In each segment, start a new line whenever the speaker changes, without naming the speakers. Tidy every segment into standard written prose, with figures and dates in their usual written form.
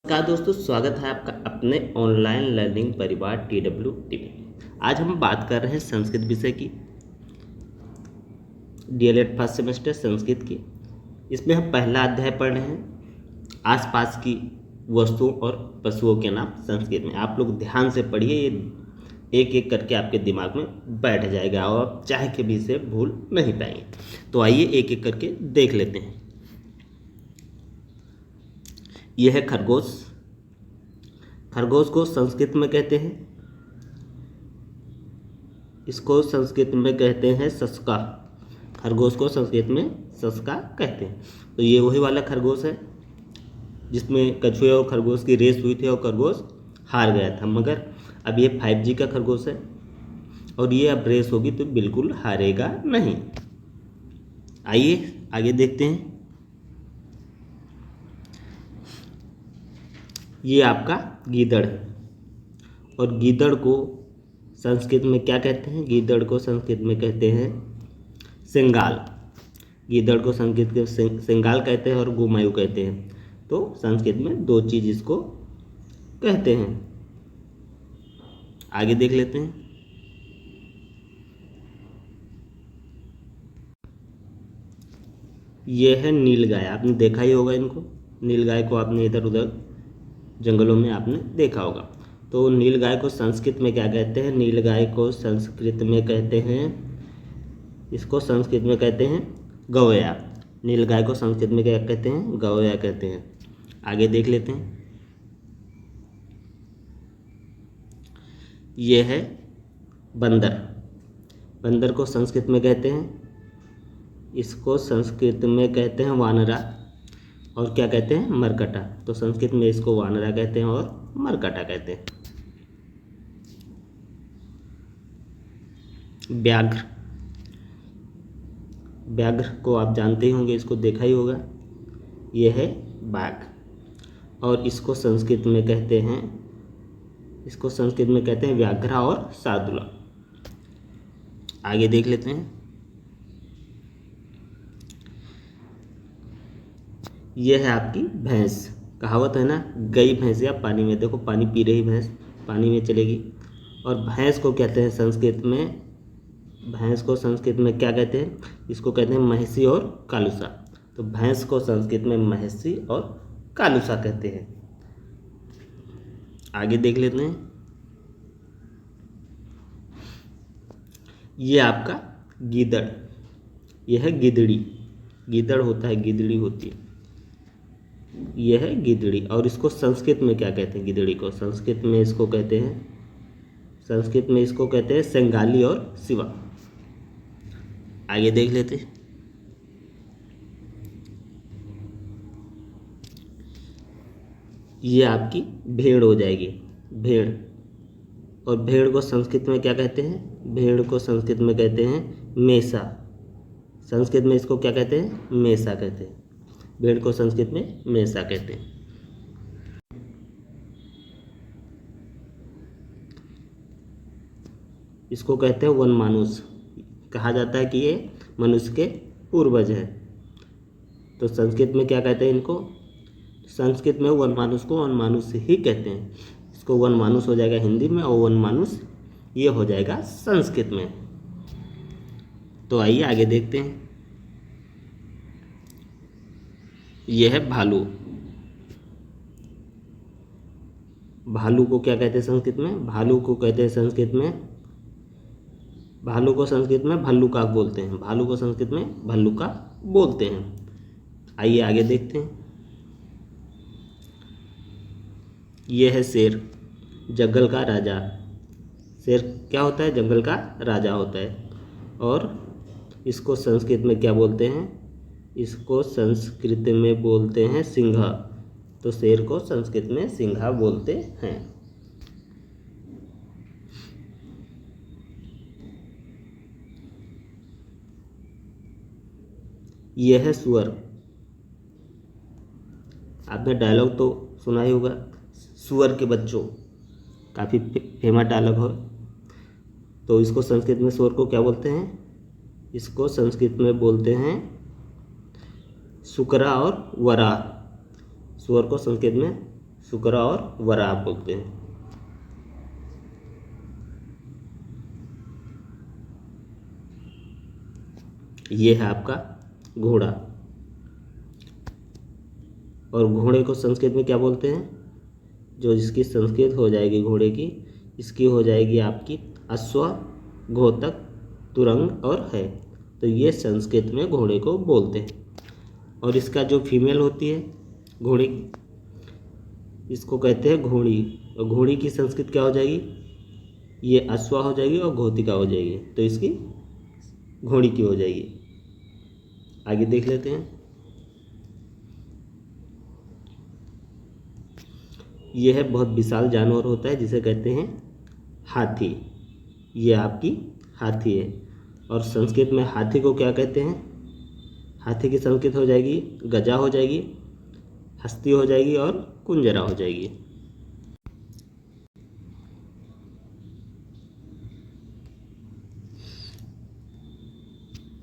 नमस्कार दोस्तों, स्वागत है आपका अपने ऑनलाइन लर्निंग परिवार TWT में। आज हम बात कर रहे हैं संस्कृत विषय की, DLED फर्स्ट सेमेस्टर संस्कृत की। इसमें हम पहला अध्याय पढ़ रहे हैं, आसपास की वस्तुओं और पशुओं के नाम संस्कृत में। आप लोग ध्यान से पढ़िए, ये एक एक करके आपके दिमाग में बैठ जाएगा और आप चाहे के भी इसे भूल नहीं पाएंगे। तो आइए एक एक करके देख लेते हैं। यह है खरगोश। खरगोश को संस्कृत में कहते हैं, इसको संस्कृत में कहते हैं सस्का। खरगोश को संस्कृत में सस्का कहते हैं। तो ये वही वाला खरगोश है जिसमें कछुए और खरगोश की रेस हुई थी और खरगोश हार गया था, मगर अब ये 5G का खरगोश है और ये अब रेस होगी तो बिल्कुल हारेगा नहीं। आइए आगे देखते हैं। ये आपका गीदड़ है और गीदड़ को संस्कृत में क्या कहते हैं? गीदड़ को संस्कृत में कहते हैं सिंगाल। गीदड़ को संस्कृत में सिंगाल कहते हैं और गुमायु कहते हैं। तो संस्कृत में दो चीज़ इसको कहते हैं। आगे देख लेते हैं। ये है नीलगाय। आपने देखा ही होगा इनको। नीलगाय को आपने इधर उधर जंगलों में आपने देखा होगा। तो नीलगाय को संस्कृत में क्या कहते हैं? नीलगाय को संस्कृत में कहते हैं, इसको संस्कृत में कहते हैं गौया। नीलगाय को संस्कृत में क्या कहते हैं? गौया कहते हैं। आगे देख लेते हैं। यह है बंदर। बंदर को संस्कृत में कहते हैं, इसको संस्कृत में कहते हैं वानरा और क्या कहते हैं? मरकटा। तो संस्कृत में इसको वानरा कहते हैं और मरकटा कहते हैं। व्याघ्र। व्याघ्र को आप जानते ही होंगे, इसको देखा ही होगा। यह है बाघ और इसको संस्कृत में कहते हैं, व्याघ्रा और शार्दूला। आगे देख लेते हैं। यह है आपकी भैंस। कहावत है ना, गई भैंस या पानी में। देखो पानी पी रही भैंस, पानी में चलेगी। और भैंस को कहते हैं संस्कृत में, भैंस को संस्कृत में क्या कहते हैं? इसको कहते हैं महिषी और कालूसा। तो भैंस को संस्कृत में महिषी और कालूसा कहते हैं। आगे देख लेते हैं। ये आपका गीदड़। यह है गिदड़ी। गीदड़ होता है, गिदड़ी होती है। यह है गिदड़ी और इसको संस्कृत में क्या कहते हैं? गिदड़ी को संस्कृत में इसको कहते हैं सेंगाली और शिवा। आगे देख लेते हैं। ये आपकी भेड़ हो जाएगी, भेड़। और भेड़ को संस्कृत में क्या कहते हैं? भेड़ को संस्कृत में कहते हैं मेसा। संस्कृत में इसको क्या कहते हैं? मेसा कहते हैं। भेड़ को संस्कृत में मेसा कहते हैं। इसको कहते हैं वनमानुष। कहा जाता है कि ये मनुष्य के पूर्वज हैं। तो संस्कृत में क्या कहते हैं इनको? संस्कृत में वनमानुष को वनमानुष ही कहते हैं। इसको वनमानुष हो जाएगा हिंदी में और वनमानुष ये हो जाएगा संस्कृत में। तो आइए आगे देखते हैं। यह है भालू। भालू को क्या कहते हैं संस्कृत में? भालू को कहते हैं संस्कृत में, भालू को संस्कृत में भल्लूका बोलते हैं। भालू को संस्कृत में भल्लूका बोलते हैं। आइए आगे देखते हैं। यह है शेर, जंगल का राजा। शेर क्या होता है? जंगल का राजा होता है। और इसको संस्कृत में क्या बोलते हैं? इसको संस्कृत में बोलते हैं सिंह। तो शेर को संस्कृत में सिंहा बोलते हैं। यह है सुअर। आपने डायलॉग तो सुना ही होगा, सुअर के बच्चों। काफ़ी फेमस डायलॉग हो। तो इसको संस्कृत में सुअर को क्या बोलते हैं? इसको संस्कृत में बोलते हैं सुकरा और वरा। सुअर को संस्कृत में शुक्रा और वराह बोलते हैं। ये है आपका घोड़ा। और घोड़े को संस्कृत में क्या बोलते हैं? जो जिसकी संस्कृत हो जाएगी घोड़े की, इसकी हो जाएगी आपकी अश्व, घोतक, तुरंग और है। तो ये संस्कृत में घोड़े को बोलते हैं। और इसका जो फीमेल होती है घोड़े की, इसको कहते हैं घोड़ी। और घोड़ी की संस्कृत क्या हो जाएगी? ये अश्वा हो जाएगी और घोतिका हो जाएगी। तो इसकी घोड़ी की हो जाएगी। आगे देख लेते हैं। यह है बहुत विशाल जानवर होता है जिसे कहते हैं हाथी। ये आपकी हाथी है। और संस्कृत में हाथी को क्या कहते हैं? हाथी की संस्कृत हो जाएगी गजा हो जाएगी, हस्ती हो जाएगी और कुंजरा हो जाएगी।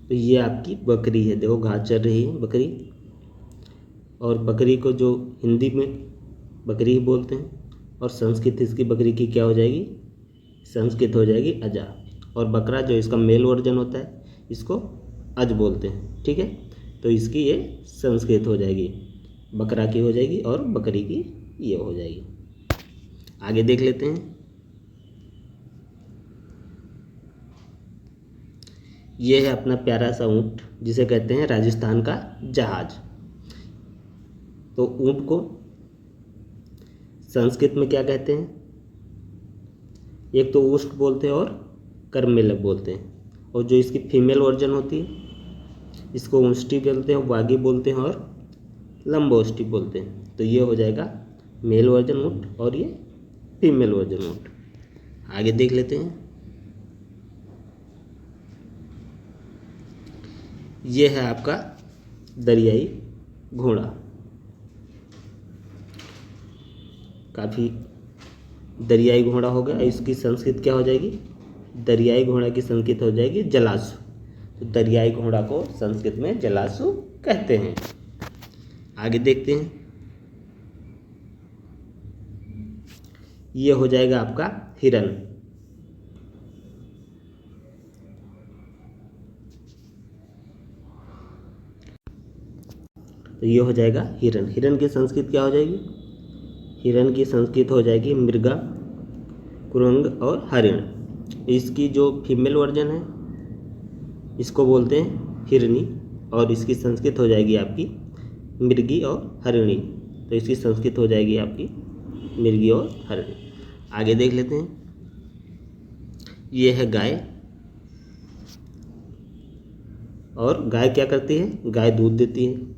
तो ये आपकी बकरी है। देखो घास चर रही है बकरी। और बकरी को जो हिंदी में बकरी ही बोलते हैं। और संस्कृत इसकी बकरी की क्या हो जाएगी? संस्कृत हो जाएगी अजा। और बकरा जो इसका मेल वर्जन होता है इसको अज बोलते हैं। ठीक है, तो इसकी ये संस्कृत हो जाएगी, बकरा की हो जाएगी और बकरी की ये हो जाएगी। आगे देख लेते हैं। ये है अपना प्यारा सा ऊँट जिसे कहते हैं राजस्थान का जहाज। तो ऊँट को संस्कृत में क्या कहते हैं? एक तो ऊष्ट बोलते हैं और कर्मेलक बोलते हैं। और जो इसकी फीमेल वर्जन होती है इसको ऊष्टी बोलते हैं, वागी बोलते हैं और लंबोष्टी बोलते हैं। तो ये हो जाएगा मेल वर्जन ऊँट और ये फीमेल वर्जन ऊँट। आगे देख लेते हैं। ये है आपका दरियाई घोड़ा। काफ़ी दरियाई घोड़ा हो गया। इसकी संस्कृत क्या हो जाएगी? दरियाई घोड़ा की संस्कृत हो जाएगी जलासु। तो दरियाई घोड़ा को संस्कृत में जलासु कहते हैं। आगे देखते हैं। ये हो जाएगा आपका हिरन। तो ये हो जाएगा हिरन। हिरन की संस्कृत क्या हो जाएगी? हिरन की संस्कृत हो जाएगी मृगा, कुरंग और हरिण। इसकी जो फीमेल वर्जन है इसको बोलते हैं हिरनी और इसकी संस्कृत हो जाएगी आपकी मृगी और हरिणी। तो इसकी संस्कृत हो जाएगी आपकी मृगी और हरिणी। आगे देख लेते हैं। ये है गाय। और गाय क्या करती है? गाय दूध देती है।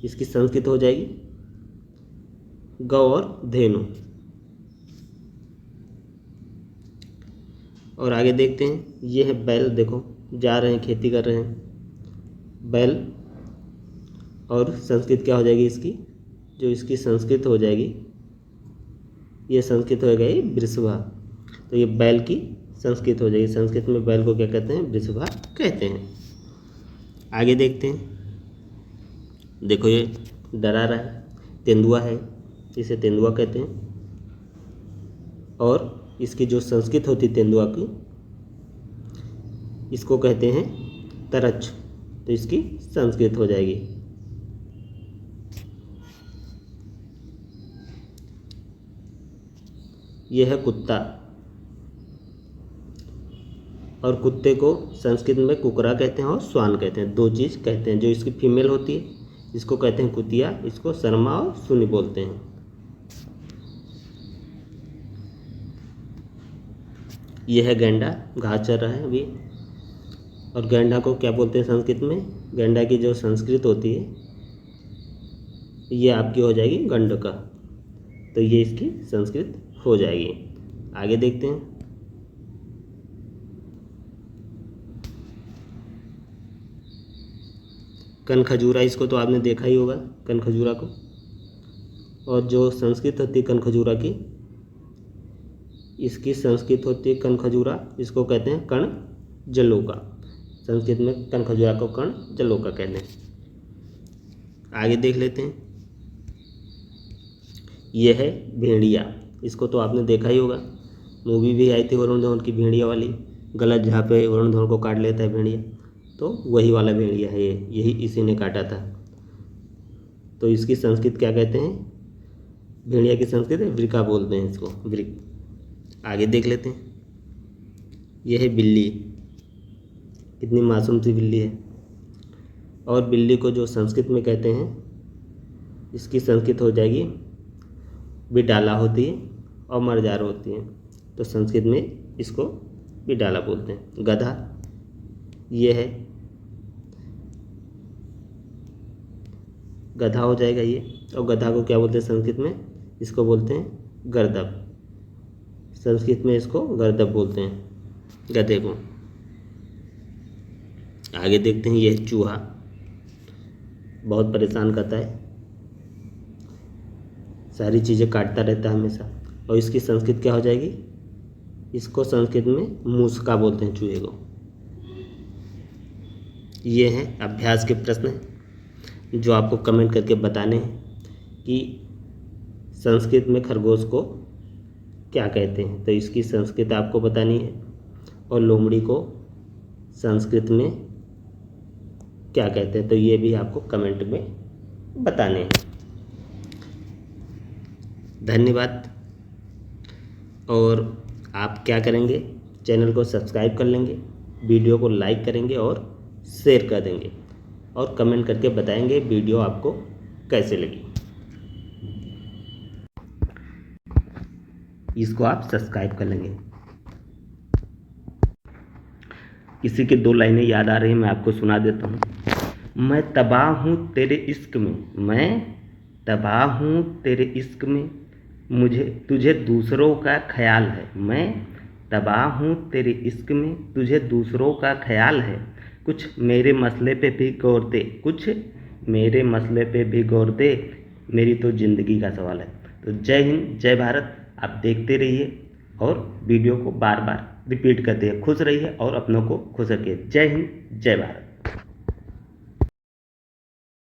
इसकी संस्कृत हो जाएगी गौ और धेनु। और आगे देखते हैं। ये है बैल। देखो जा रहे हैं, खेती कर रहे हैं बैल। और संस्कृत क्या हो जाएगी इसकी? जो इसकी संस्कृत हो जाएगी ये संस्कृत हो गई वृषभा। तो ये बैल की संस्कृत हो जाएगी। संस्कृत में बैल को क्या कहते हैं? वृषभा कहते हैं। आगे देखते हैं। देखो ये डरा रहा है, तेंदुआ है, इसे तेंदुआ कहते हैं। और इसकी जो संस्कृत होती तेंदुआ की इसको कहते हैं तरच। तो इसकी संस्कृत हो जाएगी। यह है कुत्ता। और कुत्ते को संस्कृत में कुकरा कहते हैं और स्वान कहते हैं। दो चीज़ कहते हैं। जो इसकी फीमेल होती है इसको कहते हैं कुतिया, इसको शर्मा और सुनी बोलते हैं। यह है गैंडा, घास चर रहा है अभी। और गैंडा को क्या बोलते हैं संस्कृत में? गैंडा की जो संस्कृत होती है ये आपकी हो जाएगी गंडका। तो ये इसकी संस्कृत हो जाएगी। आगे देखते हैं। कनखजूरा, इसको तो आपने देखा ही होगा कनखजूरा को। और जो संस्कृत होती है कनखजूरा की, इसकी संस्कृत होती है कनखजूरा, इसको कहते हैं कण जलोका। संस्कृत में कनखजूरा को कण जलोका कहते हैं। आगे देख लेते हैं। ये है भेड़िया। इसको तो आपने देखा ही होगा, मूवी भी आई थी वरुण धवन की भेड़िया वाली, गलत जहाँ पे वरुण धवन को काट लेता है भेड़िया, तो वही वाला भेड़िया है ये, यही इसी ने काटा था। तो इसकी संस्कृत क्या कहते हैं? भेड़िया की संस्कृत वृका बोलते हैं इसको, वृक। आगे देख लेते हैं। यह है बिल्ली, कितनी मासूम सी बिल्ली है। और बिल्ली को जो संस्कृत में कहते हैं, इसकी संस्कृत हो जाएगी बिडाला होती है और मरजार होती है, तो संस्कृत में इसको बिडाला बोलते हैं। गधा, ये है गधा हो जाएगा ये। और गधा को क्या बोलते हैं संस्कृत में? इसको बोलते हैं गर्दभ, संस्कृत में इसको गर्दभ बोलते हैं गधे को। आगे देखते हैं। यह चूहा बहुत परेशान करता है, सारी चीज़ें काटता रहता है हमेशा। और इसकी संस्कृत क्या हो जाएगी? इसको संस्कृत में मूसका बोलते हैं चूहे को। ये हैं अभ्यास के प्रश्न जो आपको कमेंट करके बताने हैं कि संस्कृत में खरगोश को क्या कहते हैं। तो इसकी संस्कृत आपको बतानी है, और लोमड़ी को संस्कृत में क्या कहते हैं, तो ये भी आपको कमेंट में बताने हैं। धन्यवाद। और आप क्या करेंगे? चैनल को सब्सक्राइब कर लेंगे, वीडियो को लाइक करेंगे और शेयर कर देंगे, और कमेंट करके बताएंगे वीडियो आपको कैसे लगी। इसको आप सब्सक्राइब कर लेंगे। किसी की 2 लाइनें याद आ रही हैं, मैं आपको सुना देता हूँ। मैं तबाह हूँ तेरे इश्क में, मैं तबाह हूँ तेरे इश्क में, मुझे तुझे दूसरों का ख्याल है। मैं तबाह हूँ तेरे इश्क में, तुझे दूसरों का ख्याल है। कुछ मेरे मसले पे भी गौर दे, कुछ मेरे मसले पे भी गौर दे, मेरी तो ज़िंदगी का सवाल है। तो जय हिंद, जय भारत। आप देखते रहिए और वीडियो को बार बार रिपीट करते रहिए। खुश रहिए और अपनों को खुश रखिए। जय हिंद, जय भारत।